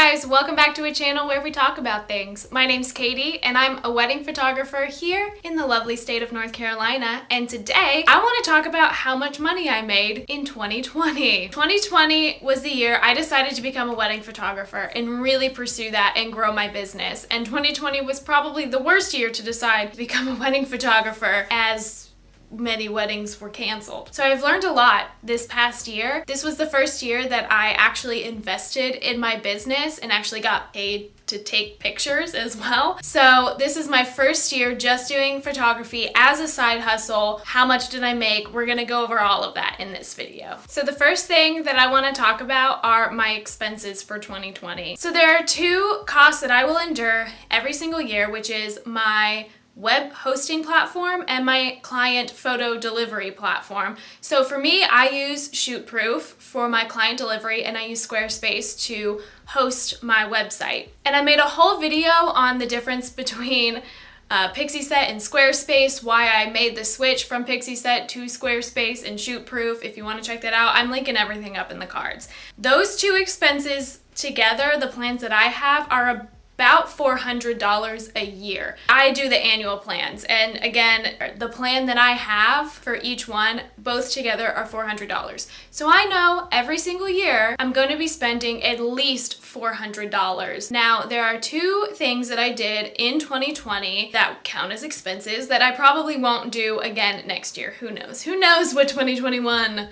guys, welcome back to a channel where we talk about things. My name's Katie and I'm a wedding photographer here in the lovely state of North Carolina, and today I want to talk about how much money I made in 2020. 2020 was the year I decided to become a wedding photographer and really pursue that and grow my business, and 2020 was probably the worst year to decide to become a wedding photographer as many weddings were canceled. So I've learned a lot this past year. This was the first year that I actually invested in my business and actually got paid to take pictures as well. So this is my first year just doing photography as a side hustle. How much did I make? We're gonna go over all of that in this video. So the first thing that I wanna talk about are my expenses for 2020. So there are two costs that I will endure every single year, which is my web hosting platform and my client photo delivery platform. So for me, I use ShootProof for my client delivery and I use Squarespace to host my website. And I made a whole video on the difference between Pixieset and Squarespace, why I made the switch from Pixieset to Squarespace and ShootProof. If you want to check that out, I'm linking everything up in the cards. Those two expenses together, the plans that I have, are about $400 a year. I do the annual plans, and again, the plan that I have for each one, both together, are $400. So I know every single year I'm going to be spending at least $400. Now, there are two things that I did in 2020 that count as expenses that I probably won't do again next year. Who knows? Who knows what 2021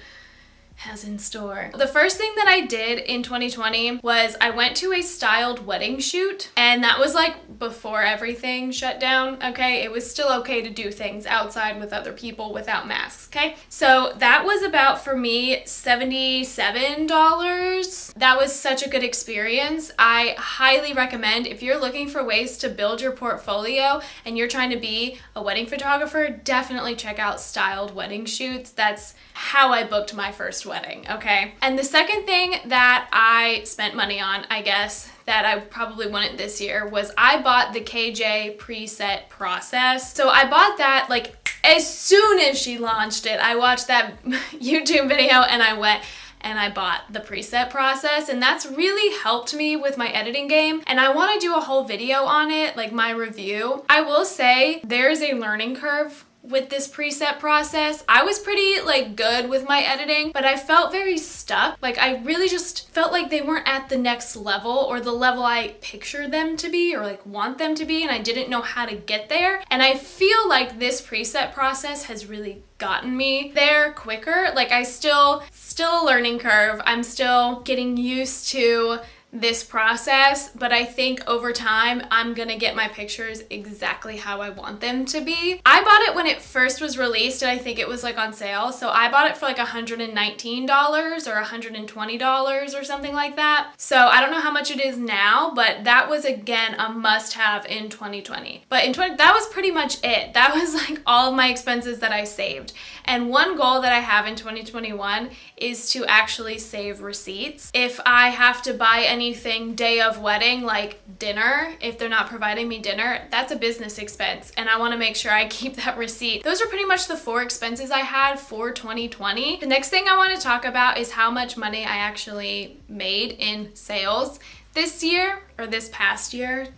has in store. The first thing that I did in 2020 was I went to a styled wedding shoot, and that was like before everything shut down, okay? It was still okay to do things outside with other people without masks, okay? So that was about, for me, $77. That was such a good experience. I highly recommend, if you're looking for ways to build your portfolio and you're trying to be a wedding photographer, definitely check out styled wedding shoots. That's how I booked my first wedding, okay? And the second thing that I spent money on, I guess, that I probably wouldn't this year, was I bought the KJ preset process. So I bought that like as soon as she launched it. I watched that YouTube video and I went and I bought the preset process, and that's really helped me with my editing game, and I want to do a whole video on it, like my review. I will say there's a learning curve with this preset process. I was pretty good with my editing, but I felt very stuck. I really just felt like they weren't at the next level, or the level I pictured them to be, or want them to be, and I didn't know how to get there. And I feel like this preset process has really gotten me there quicker. I still a learning curve. I'm still getting used to this process, but I think over time I'm gonna get my pictures exactly how I want them to be. I bought it when it first was released, and I think it was on sale, so I bought it for $119 or $120 or something like that. So I don't know how much it is now, but that was again a must-have in 2020. But that was pretty much it. That was all of my expenses that I saved. And one goal that I have in 2021 is to actually save receipts. If I have to buy anything day of wedding, like dinner, if they're not providing me dinner, that's a business expense, and I want to make sure I keep that receipt. Those are pretty much the four expenses I had for 2020. The next thing I want to talk about is how much money I actually made in sales this year, or this past year,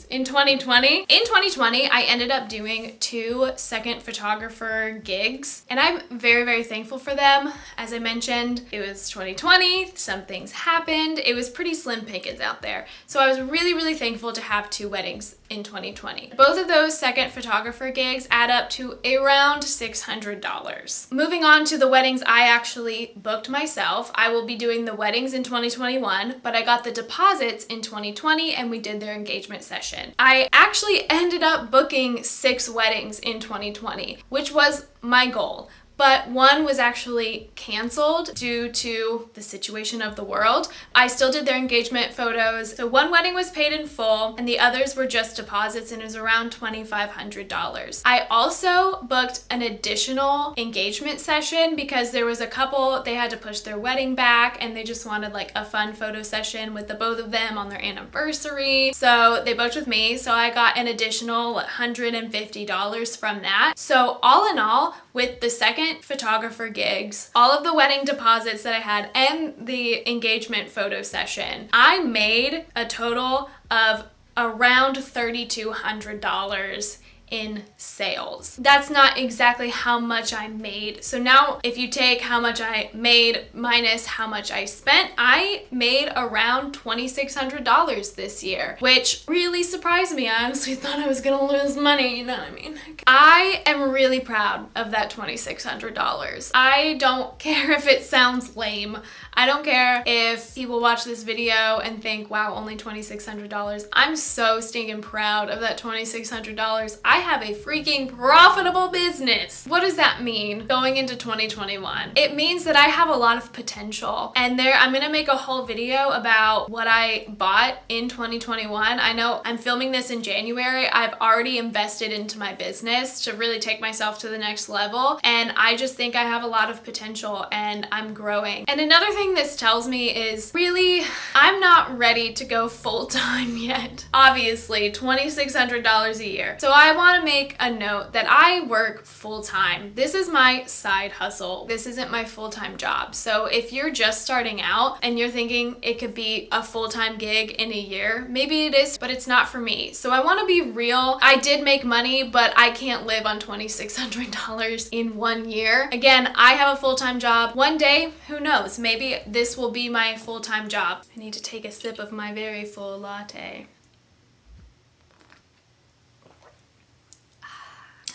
in 2020. In 2020, I ended up doing 2 second photographer gigs, and I'm very, very thankful for them. As I mentioned, it was 2020, some things happened, it was pretty slim pickings out there. So I was really, really thankful to have 2 weddings in 2020. Both of those second photographer gigs add up to around $600. Moving on to the weddings I actually booked myself, I will be doing the weddings in 2021, but I got the deposits in 2020 and we did their engagement session. I actually ended up booking 6 weddings in 2020, which was my goal. But one was actually canceled due to the situation of the world. I still did their engagement photos. So one wedding was paid in full and the others were just deposits, and it was around $2,500. I also booked an additional engagement session because there was a couple, they had to push their wedding back and they just wanted a fun photo session with the both of them on their anniversary. So they booked with me. So I got an additional $150 from that. So all in all, with the second engagement photographer gigs, all of the wedding deposits that I had, and the engagement photo session, I made a total of around $3,200 in sales. That's not exactly how much I made. So now if you take how much I made minus how much I spent, I made around $2,600 this year, which really surprised me. I honestly thought I was gonna lose money, you know what I mean? I am really proud of that $2,600. I don't care if it sounds lame. I don't care if people watch this video and think, wow, only $2,600. I'm so stinking proud of that $2,600. I have a freaking profitable business. What does that mean going into 2021? It means that I have a lot of potential. And I'm gonna make a whole video about what I bought in 2021. I know I'm filming this in January. I've already invested into my business to really take myself to the next level. And I just think I have a lot of potential and I'm growing. And another thing this tells me is really, I'm not ready to go full-time yet. Obviously, $2,600 a year. So I want to make a note that I work full-time. This is my side hustle. This isn't my full-time job. So if you're just starting out and you're thinking it could be a full-time gig in a year, maybe it is, but it's not for me. So I want to be real. I did make money, but I can't live on $2,600 in 1 year. Again, I have a full-time job. One day, who knows, maybe this will be my full-time job. I need to take a sip of my very full latte.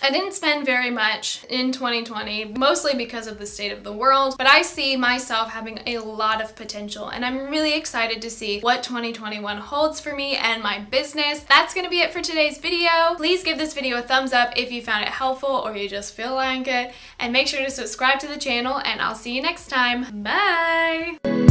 I didn't spend very much in 2020, mostly because of the state of the world, but I see myself having a lot of potential and I'm really excited to see what 2021 holds for me and my business. That's gonna be it for today's video. Please give this video a thumbs up if you found it helpful or you just feel like it, and make sure to subscribe to the channel, and I'll see you next time. Bye!